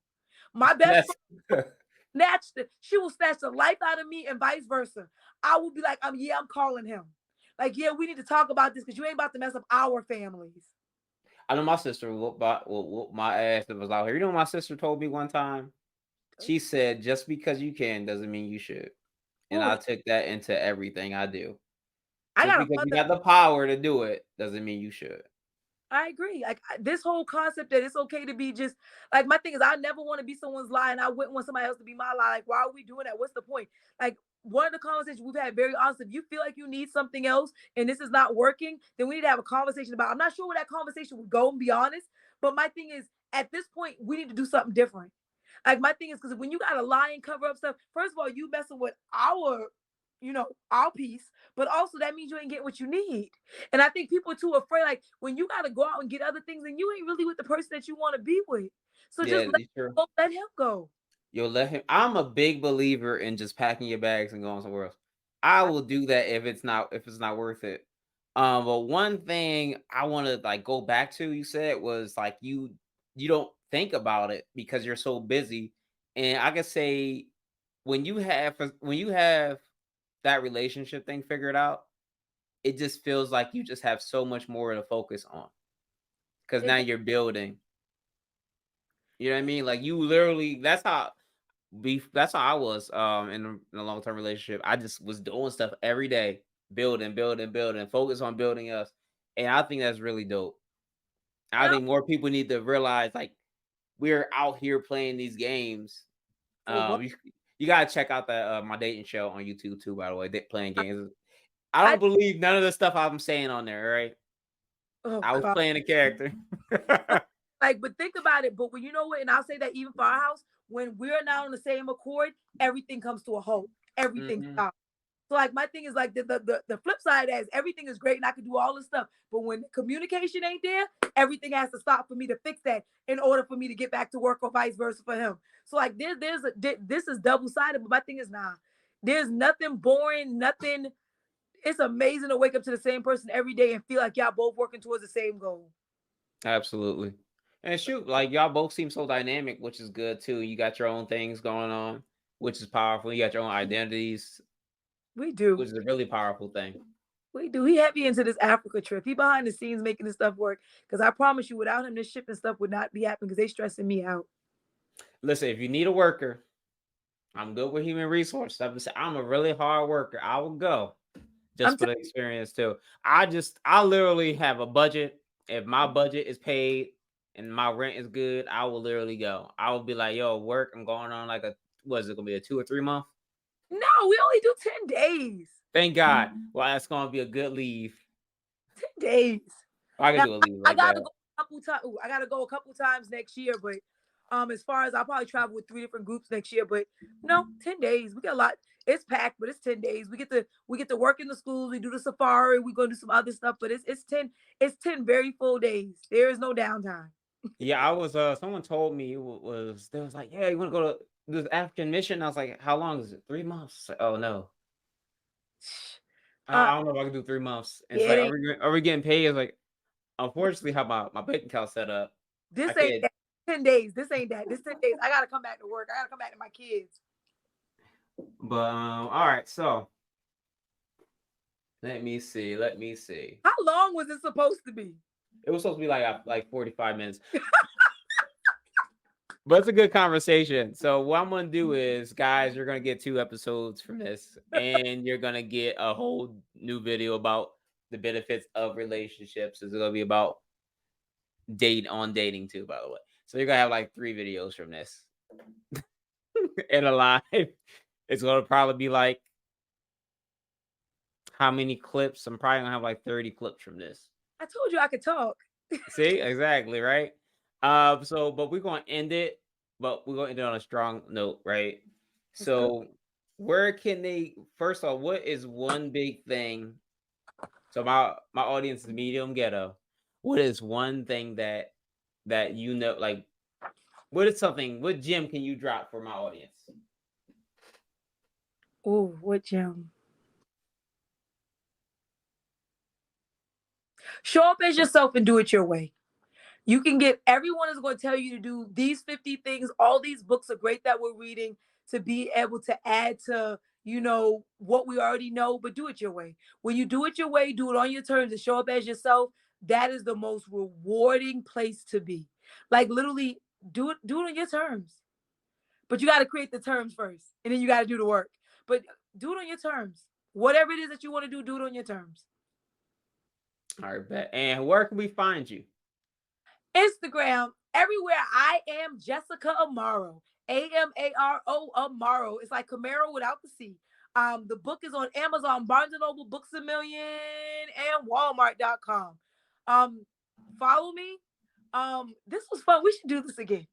My best friend she will snatch the life out of me and vice versa. I will be like, I'm calling him. Like, yeah, we need to talk about this because you ain't about to mess up our families. I know my sister whooped my ass that was out here. You know what my sister told me one time? She said, just because you can doesn't mean you should. And I took that into everything I do. Just because you got the power to do it doesn't mean you should. I agree. Like this whole concept that it's okay to be just like my thing is I never want to be someone's lie and I wouldn't want somebody else to be my lie. Like, why are we doing that? What's the point? Like one of the conversations we've had very honest, if you feel like you need something else and this is not working, then we need to have a conversation about. I'm not sure where that conversation would go and be honest. But my thing is at this point, we need to do something different. Like my thing is because when you gotta lie and cover up stuff, first of all, you messing with our piece, but also that means you ain't getting what you need. And I think people are too afraid. Like when you gotta go out and get other things, and you ain't really with the person that you want to be with. So Yeah, just it's true. let him go. You'll let him. I'm a big believer in just packing your bags and going somewhere else. I will do that if it's not worth it. But one thing I want to like go back to, you said was like you don't think about it because you're so busy. And I could say when you have that relationship thing figured out, it just feels like you just have so much more to focus on because It, now you're building. You know what I mean? Like you literally, that's how I was in a long term relationship. I just was doing stuff every day, building, building, building, focus on building us. And I think that's really dope. I and think more people need to realize like we're out here playing these games. for what You gotta check out that my dating show on YouTube too, by the way. They playing games. I I don't believe none of the stuff I'm saying on there, right? oh I was god. playing a character. Like, but think about it. But when you know what, and I'll say that even for our house, when we're not on the same accord, everything comes to a halt. Everything Hmm. stops. So like my thing is like the flip side is everything is great and I can do all this stuff, but when communication ain't there, everything has to stop for me to fix that in order for me to get back to work or vice versa for him. So like this is double sided, but my thing is nah. There's nothing boring, nothing. It's amazing to wake up to the same person every day and feel like y'all both working towards the same goal. Absolutely. And shoot, like y'all both seem so dynamic, which is good too. You got your own things going on, which is powerful. You got your own identities, We do. which is a really powerful thing. We do. He heavy into this Africa trip. He behind the scenes making this stuff work. Because I promise you, without him, this shipping stuff would not be happening because they stressing me out. Listen, if you need a worker, I'm good with human resources. I'm a really hard worker. I will go I'm just for the experience too. I literally have a budget. If my budget is paid and my rent is good, I will literally go. I will be like, yo, work. I'm going on like what is it gonna be, a 2 or 3 month? no, we only do 10 days. Thank God. Well, that's gonna be a good leave. 10 days. I can Now do a leave I like gotta that. go a couple times. I gotta go a couple times next year, but as far as I'll probably travel with 3 different groups next year. But no, 10 days. We got a lot. It's packed, but it's 10 days. We get to work in the schools, we do the safari, we go do some other stuff, but it's 10 very full days. There is no downtime. Yeah, I was someone told me they was like, yeah, you want to go to this African mission? I was like, how long is it? 3 months? Like, oh no, Uh I don't know if I can do 3 months. And it's yeah, it like, ain't are we getting paid? It's like, unfortunately, how my bank account set up, I this ain't can't. that. 10 days. This ain't that. This 10 days. I gotta come back to work. I gotta come back to my kids. But all right, so let me see. Let me see. How long was it supposed to be? It was supposed to be like 45 minutes. But it's a good conversation. So what I'm gonna do is, guys, you're gonna get 2 episodes from this, and you're gonna get a whole new video about the benefits of relationships. It's gonna be about dating too, by the way. So you're gonna have like 3 videos from this in a live. It's gonna probably be like how many clips? I'm probably gonna have like 30 clips from this. I told you I could talk. See, exactly, right? So but we're gonna end it, but we're gonna end it on a strong note, right? Let's go. So where can they first of all, what is one big thing? So my audience is medium ghetto. What is one thing that like what gem can you drop for my audience? Oh, what gem? Show up as yourself and do it your way. You can get everyone is going to tell you to do these 50 things. All these books are great that we're reading to be able to add to, what we already know, but do it your way. When you do it your way, do it on your terms and show up as yourself. That is the most rewarding place to be. Like literally do it on your terms. But you got to create the terms first and then you got to do the work. But do it on your terms. Whatever it is that you want to do it on your terms. All right, bet. And where can we find you? Instagram, everywhere. I am Jessica Amaro. Amaro Amaro. It's like Camaro without the C. The book is on Amazon, Barnes and Noble, Books a Million, and Walmart.com. Follow me. This was fun. We should do this again.